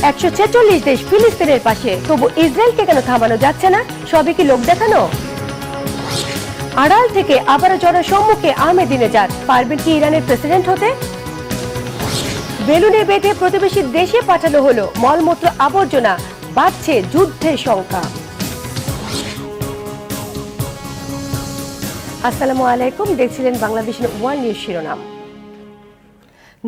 146 দেশ ফিলিস্তিনের পাশে, তবু ইসরায়েলকে কেন থামানো যাচ্ছে না? সবই কি লোক দেখানো? আড়াল থেকে আবারও জনসম্মুখে আহমেদিনেজাদ পারবেন কি ইরানের প্রেসিডেন্ট হতে? বেলুনে বেঁধে প্রতিবেশী দেশে পাঠানো হলো মলমূত্র আবর্জনা, বাড়ছে যুদ্ধের সংখ্যা। আসসালামু আলাইকুম, দেখছিলেন বাংলাদেশের ওয়ান নিউজ শিরোনাম।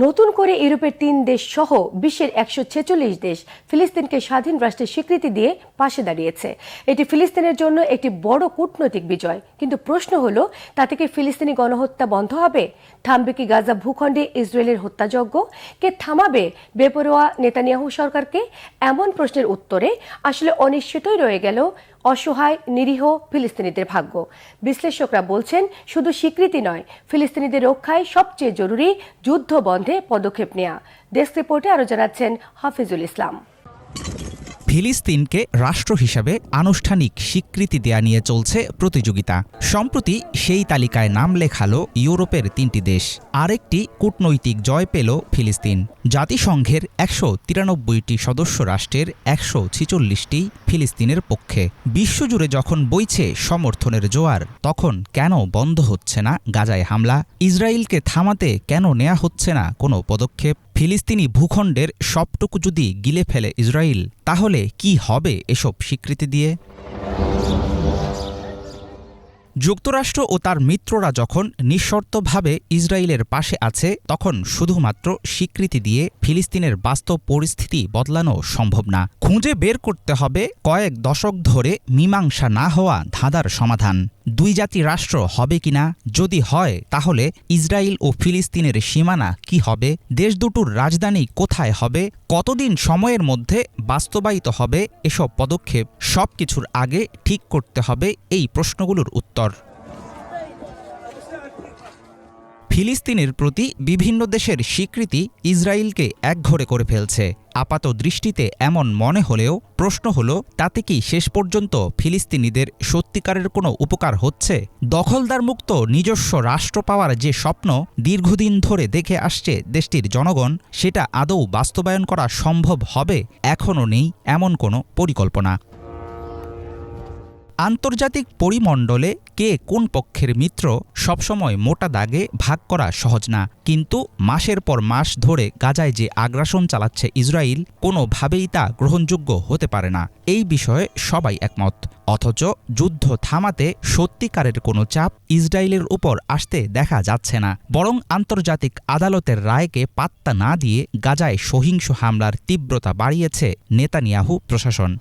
নতুন করে ইউরোপের 3 দেশ সহ বিশ্বের 146 দেশ ফিলিস্তিনকে স্বাধীন রাষ্ট্রের স্বীকৃতি দিয়ে পাশে দাঁড়িয়েছে। এটি ফিলিস্তিনের জন্য একটি বড় কূটনৈতিক বিজয়, কিন্তু প্রশ্ন হলো, তাতে কি ফিলিস্তিনি গণহত্যা বন্ধ হবে? থামবে কি গাজা ভূখণ্ডে ইসরায়েলের হত্যাযজ্ঞ? কে থামাবে বেপরোয়া নেতানিয়াহু সরকারকে? এমন প্রশ্নের উত্তরে আসলে অনিশ্চিতই রয়ে গেল অসহায় নিরীহ ফিলিস্তিনিদের ভাগ্য। বিশ্লেষকরা বলছেন, শুধু স্বীকৃতি নয়, ফিলিস্তিনিদের রক্ষায় সবচেয়ে জরুরি যুদ্ধ বন্ধে পদক্ষেপ নেওয়া। ডেস্ক রিপোর্টে আরো জানাচ্ছেন হাফিজুল ইসলাম। ফিলিস্তিনকে রাষ্ট্র হিসাবে আনুষ্ঠানিক স্বীকৃতি দেয়া নিয়ে চলছে প্রতিযোগিতা। সম্প্রতি সেই তালিকায় নাম লেখালো ইউরোপের 3টি দেশ। আরেকটি কূটনৈতিক জয় পেল ফিলিস্তিন। জাতিসংঘের 193টি সদস্য রাষ্ট্রের 146টি ফিলিস্তিনের পক্ষে। বিশ্বজুড়ে যখন বইছে সমর্থনের জোয়ার, তখন কেন বন্ধ হচ্ছে না গাজায় হামলা? ইসরায়েলকে থামাতে কেন নেওয়া হচ্ছে না কোনো পদক্ষেপ? ফিলিস্তিনি ভূখণ্ডের সবটুকু যদি গিলে ফেলে ইসরায়েল, তাহলে কি হবে এসব স্বীকৃতি দিয়ে? যুক্তরাষ্ট্র ও তার মিত্ররা যখন নিঃশর্তভাবে ইসরায়েলের পাশে আছে, তখন শুধুমাত্র স্বীকৃতি দিয়ে ফিলিস্তিনের বাস্তব পরিস্থিতি বদলানো সম্ভব না। খুঁজে বের করতে হবে কয়েক দশক ধরে মীমাংসা না হওয়া ধাঁধার সমাধান। 2 জাতি রাষ্ট্র হবে কিনা? যদি হয়, তাহলে ইসরায়েল ও ফিলিস্তিনের সীমানা কি হবে? দেশ দুটোর রাজধানী কোথায় হবে? কতদিন সময়ের মধ্যে বাস্তবায়িত হবে এসব পদক্ষেপ? সবকিছুর আগে ঠিক করতে হবে এই প্রশ্নগুলোর উত্তর। ফিলিস্তিনের প্রতি বিভিন্ন দেশের স্বীকৃতি ইসরায়েলকে একঘরে করে ফেলছে। আপাত দৃষ্টিতে এমন মনে হলেও প্রশ্ন হলো, তাতে কি শেষ পর্যন্ত ফিলিস্তিনিদের সত্যিকারের কোনো উপকার হচ্ছে? দখলদার মুক্ত নিজস্ব রাষ্ট্র পাওয়ার যে স্বপ্ন দীর্ঘদিন ধরে দেখে আসছে দেশটির জনগণ, সেটা আদৌ বাস্তবায়ন করা সম্ভব হবে? এখনও নেই এমন কোনো পরিকল্পনা। আন্তর্জাতিক পরিমণ্ডলে কে কোন পক্ষের মিত্র সবসময় মোটা দাগে ভাগ করা সহজ না, কিন্তু মাসের পর মাস ধরে গাজায় যে আগ্রাসন চালাচ্ছে ইসরায়েল, কোনোভাবেই তা গ্রহণযোগ্য হতে পারে না। এই বিষয়ে সবাই একমত। অথচ যুদ্ধ থামাতে সত্যিকারের কোনো চাপ ইসরায়েলের উপর আসতে দেখা যাচ্ছে না। বরং আন্তর্জাতিক আদালতের রায়কে পাত্তা না দিয়ে গাজায় সহিংস হামলার তীব্রতা বাড়িয়েছে নেতানিয়াহু প্রশাসন।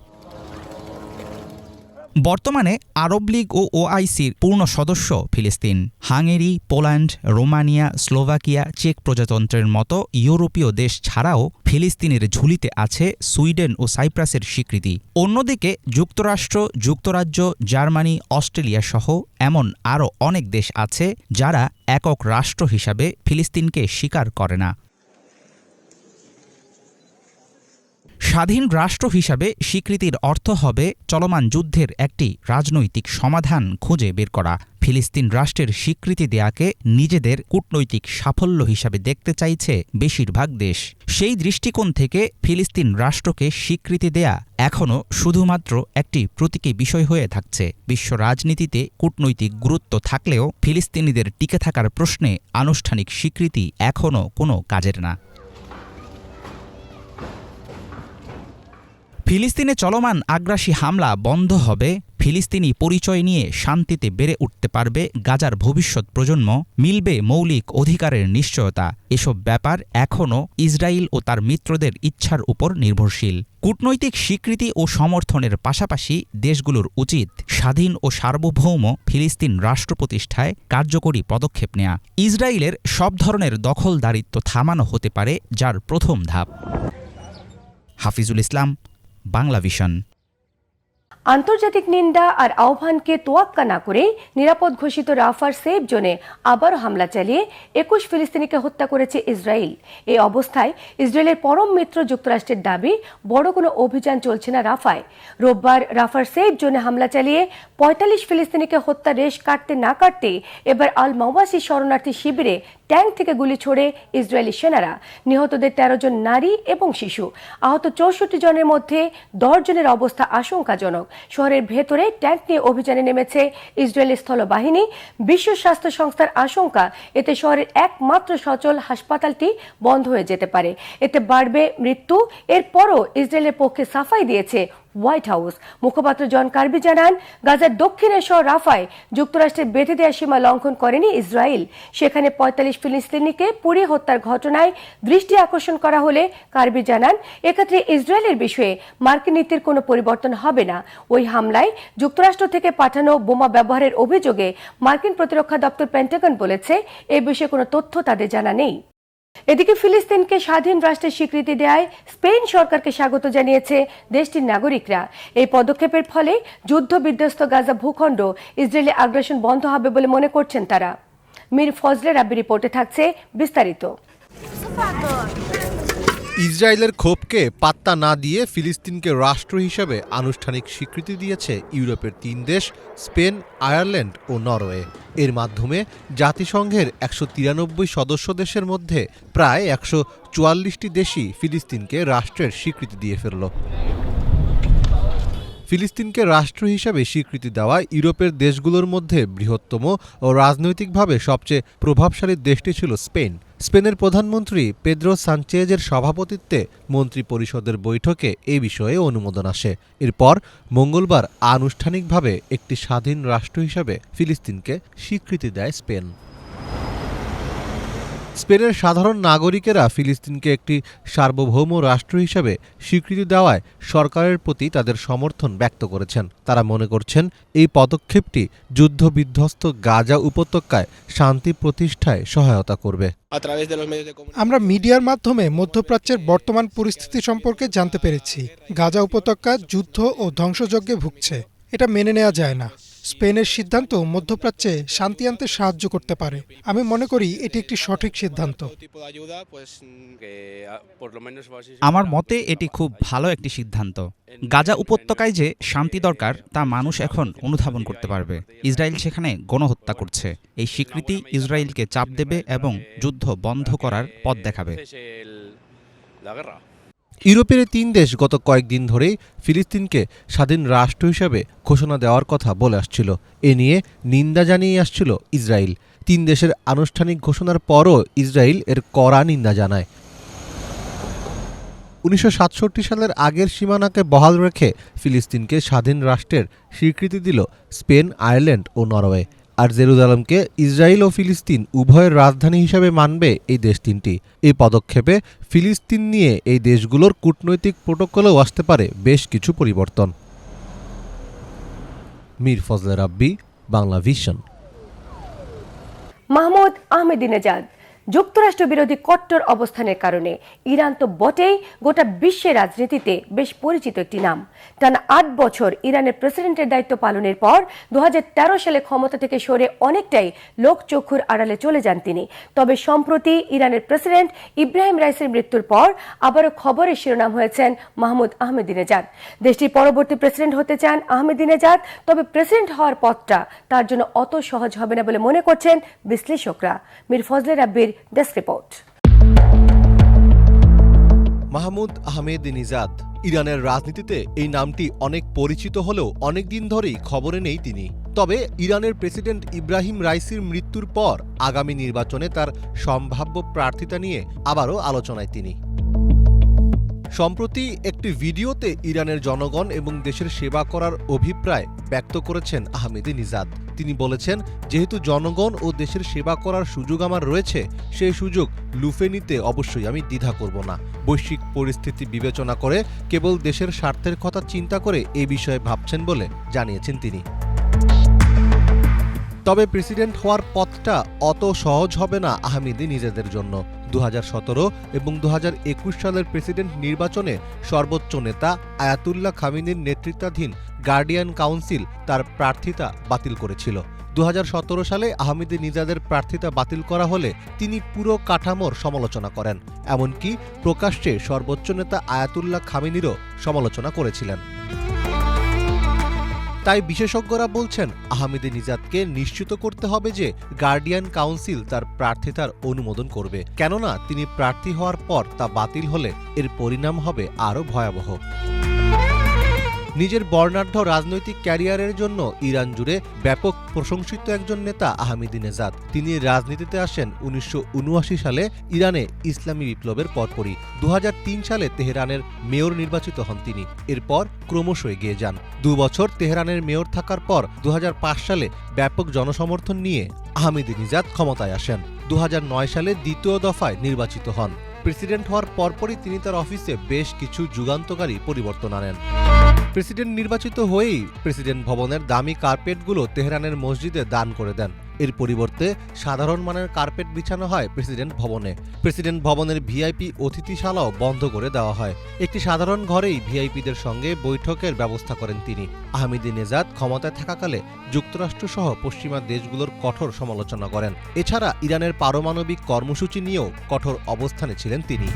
বর্তমানে আরব লীগ ও ওআইসির পূর্ণ সদস্য ফিলিস্তিন। হাঙ্গেরি, পোল্যান্ড, রোমানিয়া, স্লোভাকিয়া, চেক প্রজাতন্ত্রের মতো ইউরোপীয় দেশ ছাড়াও ফিলিস্তিনের ঝুলিতে আছে সুইডেন ও সাইপ্রাসের স্বীকৃতি। অন্যদিকে যুক্তরাষ্ট্র, যুক্তরাজ্য, জার্মানি, অস্ট্রেলিয়া সহ এমন আরও অনেক দেশ আছে যারা একক রাষ্ট্র হিসাবে ফিলিস্তিনকে স্বীকার করে না। স্বাধীন রাষ্ট্র হিসাবে স্বীকৃতির অর্থ হবে চলমান যুদ্ধের একটি রাজনৈতিক সমাধান খুঁজে বের করা। ফিলিস্তিন রাষ্ট্রের স্বীকৃতি দেয়াকে নিজেদের কূটনৈতিক সাফল্য হিসাবে দেখতে চাইছে বেশিরভাগ দেশ। সেই দৃষ্টিকোণ থেকে ফিলিস্তিন রাষ্ট্রকে স্বীকৃতি দেয়া এখনও শুধুমাত্র একটি প্রতীকী বিষয় হয়ে থাকছে। বিশ্ব রাজনীতিতে কূটনৈতিক গুরুত্ব থাকলেও ফিলিস্তিনিদের টিকে থাকার প্রশ্নে আনুষ্ঠানিক স্বীকৃতি এখনও কোনো কাজের না। ফিলিস্তিনে চলমান আগ্রাসী হামলা বন্ধ হবে, ফিলিস্তিনি পরিচয় নিয়ে শান্তিতে বেড়ে উঠতে পারবে গাজার ভবিষ্যৎ প্রজন্ম, মিলবে মৌলিক অধিকারের নিশ্চয়তা, এসব ব্যাপার এখনও ইসরায়েল ও তার মিত্রদের ইচ্ছার উপর নির্ভরশীল। কূটনৈতিক স্বীকৃতি ও সমর্থনের পাশাপাশি দেশগুলোর উচিত স্বাধীন ও সার্বভৌম ফিলিস্তিন রাষ্ট্র প্রতিষ্ঠায় কার্যকরী পদক্ষেপ নেয়া। ইসরায়েলের সব ধরনের দখলদারিত্ব থামানো হতে পারে যার প্রথম ধাপ। হাফিজুল ইসলাম, বাংলা ভিশন। আন্তর্জাতিক নিন্দা আর আহ্বানকে তোয়াক্কা না করে নিরাপদ ঘোষিত রাফার সেফ জোনে আবারও হামলা চালিয়ে 21 ফিলিস্তিনিকে হত্যা করেছে ইসরায়েল। এই অবস্থায় ইসরায়েলের পরম মিত্র যুক্তরাষ্ট্রের দাবি, বড় কোনো অভিযান চলছে না রাফায়। রোববার রাফার সেফ জোনে হামলা চালিয়ে 45 ফিলিস্তিনিকে হত্যা রেশ কাটতে না কাটতেই এবার আল মাওয়াসি শরণার্থী শিবিরে ট্যাঙ্ক থেকে গুলি ছোড়ে ইসরায়েলি সেনারা। নিহতদের ১৩ জন নারী এবং শিশু। আহত ৬৪ জনের মধ্যে ১০ জনের অবস্থা আশঙ্কাজনক। শহরের ভেতরে ট্যাঙ্ক নিয়ে অভিযানে নেমেছে ইসরায়েলি স্থলবাহিনী। বিশ্ব স্বাস্থ্য সংস্থার আশঙ্কা, এতে শহরের একমাত্র সচল হাসপাতালটি বন্ধ হয়ে যেতে পারে। এতে বাড়বে মৃত্যু। এরপরও ইসরায়েলের পক্ষে সাফাই দিয়েছে হোয়াইট হাউস। মুখপাত্র জন কার্বি জানান, গাজার দক্ষিণের শহর রাফায় যুক্তরাষ্ট্রের বেঁধে দেওয়া সীমা লঙ্ঘন করেনি ইসরায়েল। সেখানে ৪৫ ফিলিস্তিনিকে পুড়িয়ে হত্যার ঘটনায় দৃষ্টি আকর্ষণ করা হলে কার্বি জানান, এক্ষেত্রে ইসরায়েলের বিষয়ে মার্কিন নীতির কোনো পরিবর্তন হবে না। ওই হামলায় যুক্তরাষ্ট্র থেকে পাঠানো বোমা ব্যবহারের অভিযোগে মার্কিন প্রতিরক্ষা দপ্তর পেন্টাগন বলেছে, এ বিষয়ে কোনো তথ্য তাদের জানা নেই। এদিকে ফিলিস্তিনকে স্বাধীন রাষ্ট্রের স্বীকৃতি দেওয়ায় স্পেন সরকারকে স্বাগত জানিয়েছে দেশটির নাগরিকরা। এই পদক্ষেপের ফলে যুদ্ধ বিধ্বস্ত গাজা ভূখণ্ড ইসরায়েলি আগ্রাসন বন্ধ হবে বলে মনে করছেন তারা। মীর ফজলে রাব্বি রিপোর্টে থাকছে বিস্তারিত। ইসরায়েলের ক্ষোভকে পাত্তা না দিয়ে ফিলিস্তিনকে রাষ্ট্র হিসেবে আনুষ্ঠানিক স্বীকৃতি দিয়েছে ইউরোপের ৩ দেশ, স্পেন, আয়ারল্যান্ড ও নরওয়ে। এর মাধ্যমে জাতিসংঘের ১৯৩ সদস্য দেশের মধ্যে প্রায় ১৪৪টি দেশই ফিলিস্তিনকে রাষ্ট্রের স্বীকৃতি দিয়ে ফেলল। ফিলিস্তিনকে রাষ্ট্র হিসাবে স্বীকৃতি দেওয়া ইউরোপের দেশগুলোর মধ্যে বৃহত্তম ও রাজনৈতিকভাবে সবচেয়ে প্রভাবশালী দেশটি ছিল স্পেন। স্পেনের প্রধানমন্ত্রী পেদ্রো সানচেজের সভাপতিত্বে মন্ত্রী পরিষদের বৈঠকে এ বিষয়ে অনুমোদন আসে। এরপর মঙ্গলবার আনুষ্ঠানিকভাবে একটি স্বাধীন রাষ্ট্র হিসাবে ফিলিস্তিনকে স্বীকৃতি দেয় স্পেন। স্পেনের সাধারণ নাগরিকেরা ফিলিস্তিনকে একটি সার্বভৌম রাষ্ট্র হিসাবে স্বীকৃতি দেওয়ায় সরকারের প্রতি তাদের সমর্থন ব্যক্ত করেছেন। তারা মনে করছেন, এই পদক্ষেপটি যুদ্ধবিধ্বস্ত গাজা উপত্যকায় শান্তি প্রতিষ্ঠায় সহায়তা করবে। আমরা মিডিয়ার মাধ্যমে মধ্যপ্রাচ্যের বর্তমান পরিস্থিতি সম্পর্কে জানতে পেরেছি। গাজা উপত্যকা যুদ্ধ ও ধ্বংসযজ্ঞে ভুগছে। এটা মেনে নেওয়া যায় না। স্পেনের সিদ্ধান্ত মধ্যপ্রাচ্যে শান্তি আনতে সাহায্য করতে পারে। আমি মনে করি এটি একটি সঠিক সিদ্ধান্ত। আমার মতে এটি খুব ভালো একটি সিদ্ধান্ত। গাজা উপত্যকায় যে শান্তি দরকার তা মানুষ এখন অনুধাবন করতে পারবে। ইসরায়েল সেখানে গণহত্যা করছে। এই স্বীকৃতি ইসরায়েলকে চাপ দেবে এবং যুদ্ধ বন্ধ করার পথ দেখাবে। ইউরোপের ৩ দেশ গত কয়েকদিন ধরেই ফিলিস্তিনকে স্বাধীন রাষ্ট্র হিসেবে ঘোষণা দেওয়ার কথা বলে আসছিল। এ নিয়ে নিন্দা জানিয়ে আসছিল ইসরায়েল। ৩ দেশের আনুষ্ঠানিক ঘোষণার পরও ইসরায়েল এর কড়া নিন্দা জানায়। ১৯৬৭ সালের আগের সীমানাকে বহাল রেখে ফিলিস্তিনকে স্বাধীন রাষ্ট্রের স্বীকৃতি দিল স্পেন, আয়ারল্যান্ড ও নরওয়ে। আর জেরুজালেমকে ইসরায়েল ও ফিলিস্তিন উভয়ের রাজধানী হিসেবে মানবে এই দেশ তিনটি। এই পদক্ষেপে ফিলিস্তিন নিয়ে এই দেশগুলোর কূটনৈতিক প্রোটোকলেও আসতে পারে বেশ কিছু পরিবর্তন। মীর ফজলে রাব্বি, বাংলা ভিশন। মাহমুদ আহমেদিনেজাদ যুক্তরাষ্ট্র বিরোধী কট্টর অবস্থানের কারণে ইরান তো বটেই, গোটা বিশ্বের রাজনীতিতে বেশ পরিচিত একটি নাম। টানা ৮ বছর ইরানের প্রেসিডেন্টের দায়িত্ব পালনের পর ২০১৩ সালে ক্ষমতা থেকে সরে অনেকটাই লোকচক্ষুর আড়ালে চলে যান তিনি। তবে সম্প্রতি ইরানের প্রেসিডেন্ট ইব্রাহিম রাইসির মৃত্যুর পর আবারও খবরের শিরোনাম হয়েছেন মাহমুদ আহমেদিনেজাদ। দেশটির পরবর্তী প্রেসিডেন্ট হতে চান আহমেদিনেজাদ। তবে প্রেসিডেন্ট হওয়ার পথটা তার জন্য অত সহজ হবে না বলে মনে করছেন বিশ্লেষকরা। মীর ফজলে রাব্বির ডেস্ক রিপোর্ট। মাহমুদ আহমেদিনেজাদ ইরানের রাজনীতিতে এই নামটি অনেক পরিচিত হলেও অনেকদিন ধরেই খবরে নেই তিনি। তবে ইরানের প্রেসিডেন্ট ইব্রাহিম রাইসির মৃত্যুর পর আগামী নির্বাচনে তার সম্ভাব্য প্রার্থিতা নিয়ে আবারও আলোচনায় তিনি। সম্প্রতি একটি ভিডিওতে ইরানের জনগণ এবং দেশের সেবা করার অভিপ্রায় ব্যক্ত করেছেন আহমেদিনেজাদ। তিনি বলেছেন, যেহেতু জনগণ ও দেশের সেবা করার সুযোগ আমার রয়েছে, সেই সুযোগ লুফে নিতে অবশ্যই আমি দ্বিধা করব না। বৈশ্বিক পরিস্থিতি বিবেচনা করে কেবল দেশের স্বার্থের কথা চিন্তা করে এ বিষয়ে ভাবছেন বলে জানিয়েছেন তিনি। তবে প্রেসিডেন্ট হওয়ার পথটা অত সহজ হবে না আহমেদিনেজাদের জন্য। ২০১৭ এবং ২০২১ সালের প্রেসিডেন্ট নির্বাচনে সর্বোচ্চ নেতা আয়াতুল্লাহ খামেনির নেতৃত্বাধীন গার্ডিয়ান কাউন্সিল তার প্রার্থিতা বাতিল করেছিল। ২০১৭ সালে আহমেদিনেজাদের প্রার্থিতা বাতিল করা হলে তিনি পুরো কাঠামোর সমালোচনা করেন। এমনকি প্রকাশ্যে সর্বোচ্চ নেতা আয়াতুল্লাহ খামেনিরও সমালোচনা করেছিলেন। তাই বিশেষজ্ঞরা বলছেন আহমেদিনেজাদকে নিশ্চিত করতে হবে যে গার্ডিয়ান কাউন্সিল তার প্রার্থিতার অনুমোদন করবে, কেননা তিনি প্রার্থী হওয়ার পর তা বাতিল হলে এর পরিণাম হবে আরও ভয়াবহ। নিজের বর্ণাঢ্য রাজনৈতিক ক্যারিয়ারের জন্য ইরান জুড়ে ব্যাপক প্রশংসিত একজন নেতা আহমেদিনেজাদ। তিনি রাজনীতিতে আসেন 1979 সালে ইরানে ইসলামী বিপ্লবের পরপরই। 2003 সালে তেহরানের মেয়র নির্বাচিত হন তিনি। এরপর ক্রমশ এগিয়ে যান। 2 বছর তেহরানের মেয়র থাকার পর 2005 সালে ব্যাপক জনসমর্থন নিয়ে আহমেদিনেজাদ ক্ষমতায় আসেন। 2009 সালে দ্বিতীয় দফায় নির্বাচিত হন। প্রেসিডেন্ট হওয়ার পরপরই তিনি তার অফিসে বেশ কিছু যুগান্তকারী পরিবর্তন আনেন। প্রেসিডেন্ট নির্বাচিত হয়েই প্রেসিডেন্ট ভবনের দামি কার্পেটগুলো তেহরানের মসজিদে দান করে দেন। এর পরিবর্তে সাধারণ মানের কার্পেট বিছানো হয় প্রেসিডেন্ট ভবনে। প্রেসিডেন্ট ভবনের ভিআইপি অতিথিশালাও বন্ধ করে দেওয়া হয়। একটি সাধারণ ঘরেই ভিআইপিদের সঙ্গে বৈঠকের ব্যবস্থা করেন তিনি। আহমেদিনেজাদ ক্ষমতায় থাকাকালে যুক্তরাষ্ট্রসহ পশ্চিমা দেশগুলোর কঠোর সমালোচনা করেন। এছাড়া ইরানের পারমাণবিক কর্মসূচি নিয়েও কঠোর অবস্থানে ছিলেন তিনি।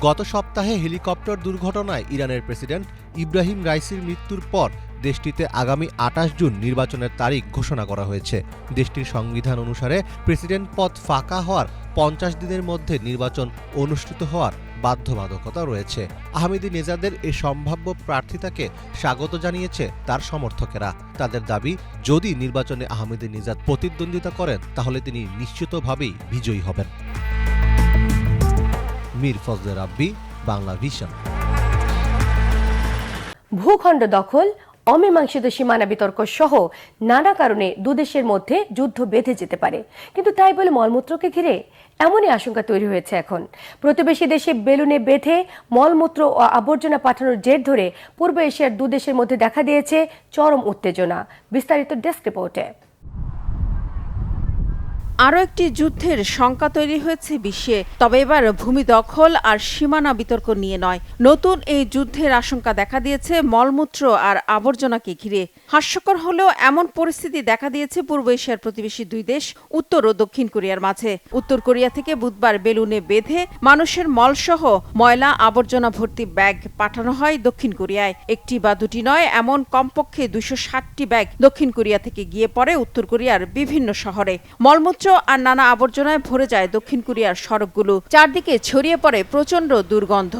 গত সপ্তাহে হেলিকপ্টার দুর্ঘটনায় ইরানের প্রেসিডেন্ট ইব্রাহিম রাইসির মৃত্যুর পর দেশটিতে আগামী 28 জুন নির্বাচনের তারিখ ঘোষণা করা হয়েছে। দেশটির সংবিধান অনুসারে প্রেসিডেন্ট পদ ফাঁকা হওয়ার 50 দিনের মধ্যে নির্বাচন অনুষ্ঠিত হওয়ার বাধ্যবাধকতা রয়েছে। আহমেদিনেজাদের এই সম্ভাব্য প্রার্থিতাকে স্বাগত জানিয়েছে তার সমর্থকেরা। তাদের দাবি, যদি নির্বাচনে আহমেদিনেজাদ প্রতিদ্বন্দ্বিতা করেন তাহলে তিনি নিশ্চিতভাবেই বিজয়ী হবেন। মীর ফজলে রাব্বি, বাংলা ভিশন। ভূখণ্ড দখল, অমীমাংসিত সীমানা বিতর্ক সহ নানা কারণে দুদেশের মধ্যে যুদ্ধ বেঁধে যেতে পারে, কিন্তু তাই বলে মলমূত্রকে ঘিরে এমনই আশঙ্কা তৈরি হয়েছে এখন। প্রতিবেশী দেশে বেলুনে বেঁধে মলমূত্র ও আবর্জনা পাঠানোর জের ধরে পূর্ব এশিয়ার দুদেশের মধ্যে দেখা দিয়েছে চরম উত্তেজনা। বিস্তারিত ডেস্ক রিপোর্টে। আরও একটি যুদ্ধের শঙ্কা তৈরি হয়েছে বিশ্বে, তবে এবার ভূমি দখল আর সীমানা বিতর্ক নিয়ে নয়। নতুন এই যুদ্ধের আশঙ্কা দেখা দিয়েছে মলমূত্র আর আবর্জনাকে ঘিরে। হাস্যকর হলেও এমন পরিস্থিতি দেখা দিয়েছে পূর্ব এশিয়ার প্রতিবেশী দুই দেশ উত্তর ও দক্ষিণ কোরিয়ার মাঝে। উত্তর কোরিয়া থেকে বুধবার বেলুনে বেঁধে মানুষের মলসহ ময়লা আবর্জনা ভর্তি ব্যাগ পাঠানো হয় দক্ষিণ কোরিয়ায়। একটি বা দুটি নয়, এমন কমপক্ষে 260টি ব্যাগ দক্ষিণ কোরিয়া থেকে গিয়ে পড়ে উত্তর কোরিয়ার বিভিন্ন শহরে। মলমূত্র আর নানা আবর্জনায় ভরে যায় দক্ষিণ কোরিয়ার সড়কগুলো। চারদিকে ছড়িয়ে পড়ে প্রচণ্ড দুর্গন্ধ।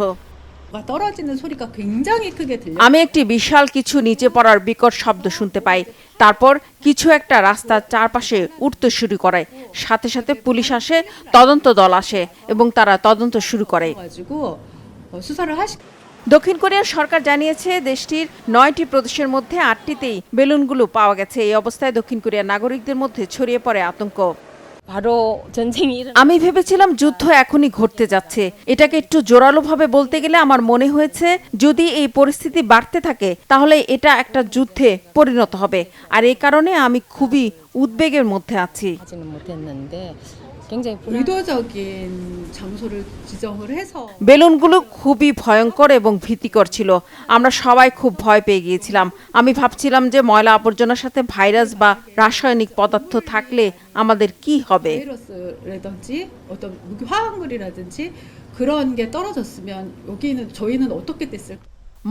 আমি একটি বিশাল কিছু নিচে পড়ার বিকট শব্দ শুনতে পাই। তারপর কিছু একটা রাস্তার চারপাশে উঠতে শুরু করে। সাথে সাথে পুলিশ আসে, তদন্ত দল আসে এবং তারা তদন্ত শুরু করে। দক্ষিণ কোরিয়ার সরকার জানিয়েছে দেশটির 9টি প্রদেশের মধ্যে 8টিতেই বেলুনগুলো পাওয়া গেছে। এই অবস্থায় দক্ষিণ কোরিয়ার নাগরিকদের মধ্যে ছড়িয়ে পড়ে আতঙ্ক। আমি ভেবেছিলাম যুদ্ধ এখনই ঘটতে যাচ্ছে। এটাকে একটু জোরালোভাবে বলতে গেলে আমার মনে হয়েছে যদি এই পরিস্থিতি বাড়তে থাকে তাহলে এটা একটা যুদ্ধে পরিণত হবে, আর এই কারণে আমি খুবই উদ্বেগের মধ্যে আছি। বেলুনগুলো খুবই ভয়ঙ্কর এবং ভীতিকর ছিল। আমরা সবাই খুব ভয় পেয়ে গিয়েছিলাম। আমি ভাবছিলাম যে ময়লা আবর্জনার সাথে ভাইরাস বা রাসায়নিক পদার্থ থাকলে আমাদের কি হবে।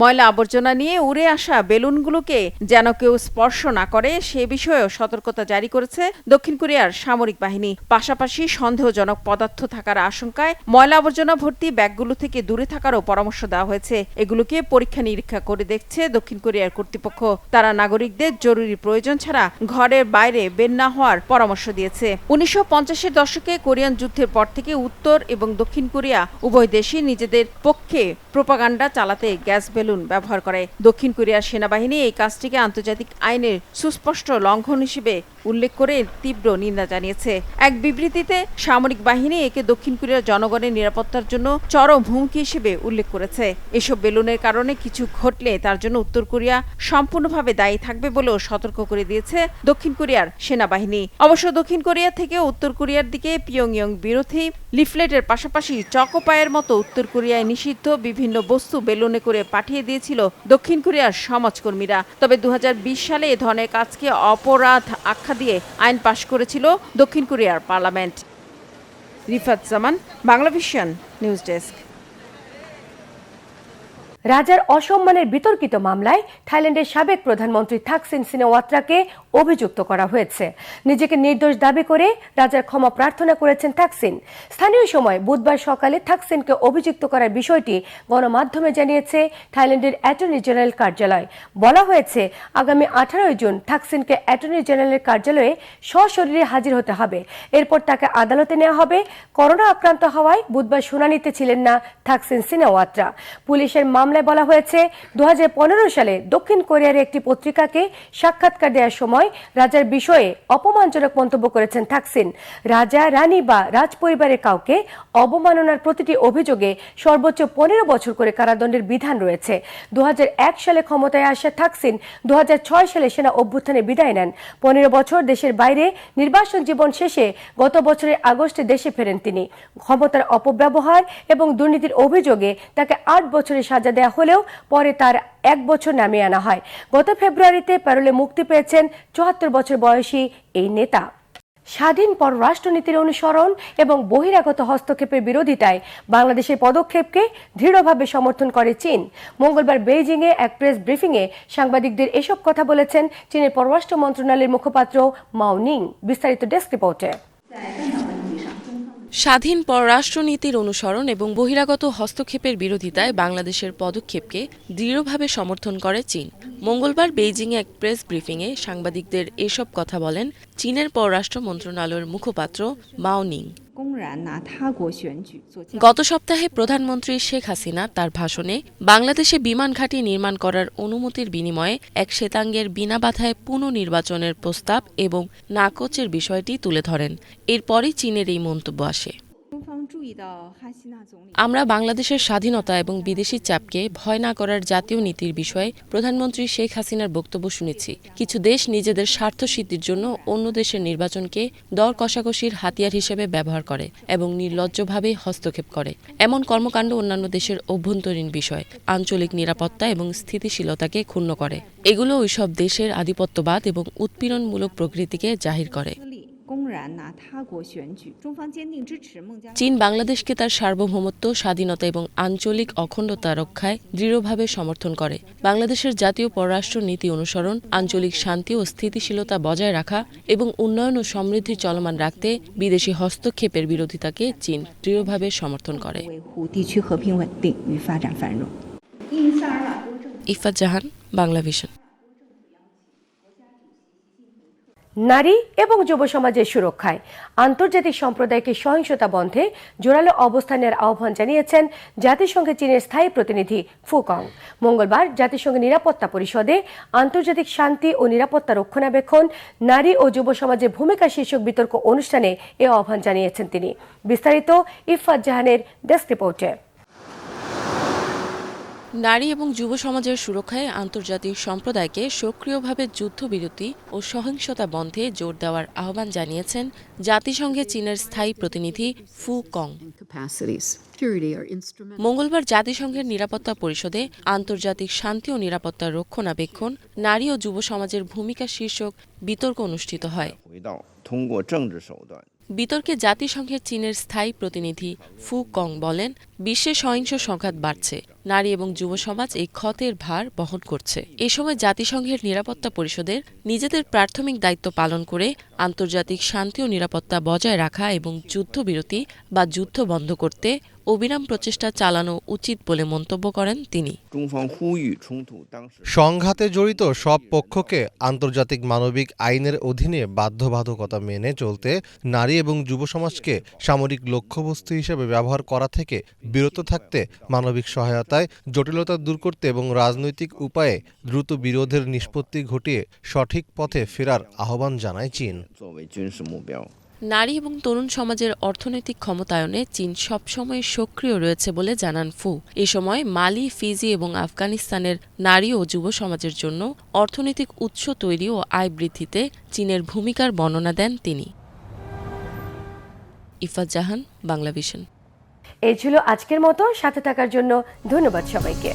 ময়লা আবর্জনা নিয়ে উড়ে আসা বেলুনগুলোকে যেন কেউ স্পর্শ না করে সে বিষয়েও সতর্কতা জারি করেছে দক্ষিণ কোরিয়ার সামরিক বাহিনী। পাশাপাশি সন্দেহজনক পদার্থ থাকার আশঙ্কায় ময়লা আবর্জনা ভর্তি ব্যাগগুলো থেকে দূরে থাকারও পরামর্শ দেওয়া হয়েছে। এগুলোকে পরীক্ষা নিরীক্ষা করে দেখছে দক্ষিণ কোরিয়ার কর্তৃপক্ষ। তারা নাগরিকদের জরুরি প্রয়োজন ছাড়া ঘরের বাইরে বের না হওয়ার পরামর্শ দিয়েছে। 1950-এর দশকে কোরিয়ান যুদ্ধের পর থেকে উত্তর এবং দক্ষিণ কোরিয়া উভয় দেশই নিজেদের পক্ষে প্রোপাগান্ডা চালাতে গ্যাস বেলুন ব্যবহার করে। দক্ষিণ কোরিয়ার সেনাবাহিনী এই কাজটিকে আন্তর্জাতিক আইনের সুস্পষ্ট লঙ্ঘন হিসেবে উল্লেখ করে তীব্র নিন্দা জানিয়েছে। এক বিবৃতিতে সামরিক বাহিনী একে দক্ষিণ কোরিয়ার জনগণের নিরাপত্তার জন্য চরম হুমকি হিসেবে উল্লেখ করেছে। এসব বেলুনের কারণে কিছু ঘটলে তার জন্য উত্তর কোরিয়া সম্পূর্ণভাবে দায়ী থাকবে বলেও সতর্ক করে দিয়েছে দক্ষিণ কোরিয়ার সেনাবাহিনী। অবশ্য দক্ষিণ কোরিয়া থেকে উত্তর কোরিয়ার দিকে পিয়ংইয়ং বিরোধী লিফলেটের পাশাপাশি চকোপায়ের মতো উত্তর কোরিয়ায় নিষিদ্ধ বিভিন্ন বস্তু বেলুনে করে পাঠিয়ে দিয়েছিল দক্ষিণ কোরিয়ার সমাজকর্মীরা। তবে 2020 সালে এ ধরনের কাজকে অপরাধ আখ্যা দিয়ে আইন পাশ করেছিল দক্ষিণ কোরিয়ার পার্লামেন্ট। রিফাত জামান, বাংলা ভিশন নিউজ ডেস্ক। রাজার অসম্মানের বিতর্কিত মামলায় থাইল্যান্ডের সাবেক প্রধানমন্ত্রী থাকসিন সিনাওয়াত্রাকে অভিযুক্ত করা হয়েছে। নিজেকে নির্দোষ দাবি করে রাজার ক্ষমা প্রার্থনা করেছেন থাকসিন। স্থানীয় সময় বুধবার সকালে থাকসিনকে অভিযুক্ত করার বিষয়টি গণমাধ্যমে জানিয়েছে থাইল্যান্ডের অ্যাটর্নি জেনারেল কার্যালয়। বলা হয়েছে আগামী 18 জুন থাকসিনকে অ্যাটর্নি জেনারেলের কার্যালয়ে সশরীরে হাজির হতে হবে। এরপর তাকে আদালতে নেওয়া হবে। করোনা আক্রান্ত হওয়ায় বুধবার শুনানিতে ছিলেন না থাকসিন সিনাওয়াত্রা। পুলিশের মামলায় বলা হয়েছে 2015 সালে দক্ষিণ কোরিয়ার একটি পত্রিকাকে সাক্ষাৎকার দেওয়ার সময় রাজার বিষয়ে অপমানজনক মন্তব্য করেছেন থাকসিন। রাজা, রানী বা রাজপরিবারের কাউকে অবমাননার প্রতিটি অভিযোগে সর্বোচ্চ 15 বছর করে কারাদণ্ডের বিধান রয়েছে। 2001 সালে ক্ষমতায় আসা থাকসিন 2006 সালে সেনা অভ্যুত্থানে বিদায় নেন। 15 বছর দেশের বাইরে নির্বাসন জীবন শেষে গত বছরের আগস্টে দেশে ফেরেন তিনি। ক্ষমতার অপব্যবহার এবং দুর্নীতির অভিযোগে তাকে 8 বছরের সাজা দেওয়া হলেও পরে তার 1 বছর নামিয়ে আনা হয়। গত ফেব্রুয়ারিতে প্যারোলে মুক্তি পেয়েছেন 74 বছর বয়সী এই নেতা। স্বাধীন পররাষ্ট্রনীতির অনুসরণ এবং বহিরাগত হস্তক্ষেপের বিরোধিতায় বাংলাদেশের পদক্ষেপকে দৃঢ়ভাবে সমর্থন করে চীন। মঙ্গলবার বেইজিংয়ে এক প্রেস ব্রিফিংয়ে সাংবাদিকদের এসব কথা বলেছেন চীনের পররাষ্ট্র মন্ত্রণালয়ের মুখপাত্র মাও নিং। বিস্তারিত ডেস্ক রিপোর্টে। স্বাধীন পররাষ্ট্রনীতির অনুসরণ এবং বহিরাগত হস্তক্ষেপের বিরোধিতায় বাংলাদেশের পদক্ষেপকে দৃঢ়ভাবে সমর্থন করে চীন। মঙ্গলবার বেইজিংয়ে এক প্রেস ব্রিফিংয়ে সাংবাদিকদের এসব কথা বলেন চীনের পররাষ্ট্র মন্ত্রণালয়ের মুখপাত্র মাও নিং। গত সপ্তাহে প্রধানমন্ত্রী শেখ হাসিনা তার ভাষণে বাংলাদেশে বিমান ঘাঁটি নির্মাণ করার অনুমতির বিনিময়ে এক শ্বেতাঙ্গের বিনা বাধায় পুনর্নির্বাচনের প্রস্তাব এবং নাকচের বিষয়টি তুলে ধরেন। এরপরই চীনের এই মন্তব্য আসে। আমরা বাংলাদেশের স্বাধীনতা এবং বিদেশি চাপকে ভয় না করার জাতীয় নীতির বিষয়ে প্রধানমন্ত্রী শেখ হাসিনার বক্তব্য শুনেছি। কিছু দেশ নিজেদের স্বার্থ সিদ্ধির জন্য অন্য দেশের নির্বাচনকে দর কষাকষির হাতিয়ার হিসেবে ব্যবহার করে এবং নির্লজ্জভাবে হস্তক্ষেপ করে। এমন কর্মকাণ্ড অন্যান্য দেশের অভ্যন্তরীণ বিষয়, আঞ্চলিক নিরাপত্তা এবং স্থিতিশীলতাকে ক্ষুণ্ণ করে। এগুলো ওইসব দেশের আধিপত্যবাদ এবং উৎপীড়নমূলক প্রকৃতিকে জাহির করে। চীন বাংলাদেশকে তার সার্বভৌমত্ব, স্বাধীনতা এবং আঞ্চলিক অখণ্ডতা রক্ষায় দৃঢ়ভাবে সমর্থন করে। বাংলাদেশের জাতীয় পররাষ্ট্র নীতি অনুসরণ, আঞ্চলিক শান্তি ও স্থিতিশীলতা বজায় রাখা এবং উন্নয়ন ও সমৃদ্ধি চলমান রাখতে বিদেশি হস্তক্ষেপের বিরোধিতাকে চীন দৃঢ়ভাবে সমর্থন করে। ইফাত জাহান, বাংলা ভিশন। নারী এবং যুব সমাজের সুরক্ষায় আন্তর্জাতিক সম্প্রদায়কে সহিংসতা বন্ধে জোরালো অবস্থানের আহ্বান জানিয়েছেন জাতিসংঘের চীনের স্থায়ী প্রতিনিধি ফু কং। মঙ্গলবার জাতিসংঘের নিরাপত্তা পরিষদে আন্তর্জাতিক শান্তি ও নিরাপত্তা রক্ষণাবেক্ষণ, নারী ও যুব সমাজের ভূমিকা শীর্ষক বিতর্ক অনুষ্ঠানে এ আহ্বান জানিয়েছেন তিনি। বিস্তারিত ইফাত জাহানের ডেস্ক রিপোর্টে। নারী এবং যুব সমাজের সুরক্ষায় আন্তর্জাতিক সম্প্রদায়কে সক্রিয়ভাবে যুদ্ধবিরতি ও সহিংসতা বন্ধে জোর দেওয়ার আহ্বান জানিয়েছেন জাতিসংঘে চীনের স্থায়ী প্রতিনিধি ফু কং। মঙ্গলবার জাতিসংঘের নিরাপত্তা পরিষদে আন্তর্জাতিক শান্তি ও নিরাপত্তা রক্ষণাবেক্ষণ, নারী ও যুব সমাজের ভূমিকা শীর্ষক বিতর্ক অনুষ্ঠিত হয়। বিতর্কে জাতিসংঘের চীনের স্থায়ী প্রতিনিধি ফু কং বলেন, বিশ্বে সহিংস সংঘাত বাড়ছে, নারী এবং যুব সমাজ এই ক্ষতের ভার বহন করছে। এ সময় জাতিসংঘের নিরাপত্তা পরিষদের নিজেদের প্রাথমিক দায়িত্ব পালন করে আন্তর্জাতিক শান্তি ও নিরাপত্তা বজায় রাখা এবং যুদ্ধবিরতি বা যুদ্ধ বন্ধ করতে অবিরাম প্রচেষ্টা চালানো উচিত বলে মন্তব্য করেন তিনি। সংঘাতে জড়িত সব পক্ষকে আন্তর্জাতিক মানবিক আইনের অধীনে বাধ্যবাধকতা মেনে চলতে, নারী এবং যুব সমাজকে সামরিক লক্ষ্যবস্তু হিসেবে ব্যবহার করা থেকে বিরত থাকতে, মানবিক সহায়তায় জটিলতা দূর করতে এবং রাজনৈতিক উপায়ে দ্রুত বিরোধের নিষ্পত্তি ঘটিয়ে সঠিক পথে ফেরার আহ্বান জানায় চীন। নারী এবং তরুণ সমাজের অর্থনৈতিক ক্ষমতায়নে চীন সবসময় সক্রিয় রয়েছে বলে জানান ফু। এ সময় মালি, ফিজি এবং আফগানিস্তানের নারী ও যুব সমাজের জন্য অর্থনৈতিক উৎস তৈরি ও আয় বৃদ্ধিতে চীনের ভূমিকার বর্ণনা দেন তিনি। ইফাত জাহান, বাংলা ভিশন। এই ছিল আজকের মতো। সাথে থাকার জন্য ধন্যবাদ সবাইকে।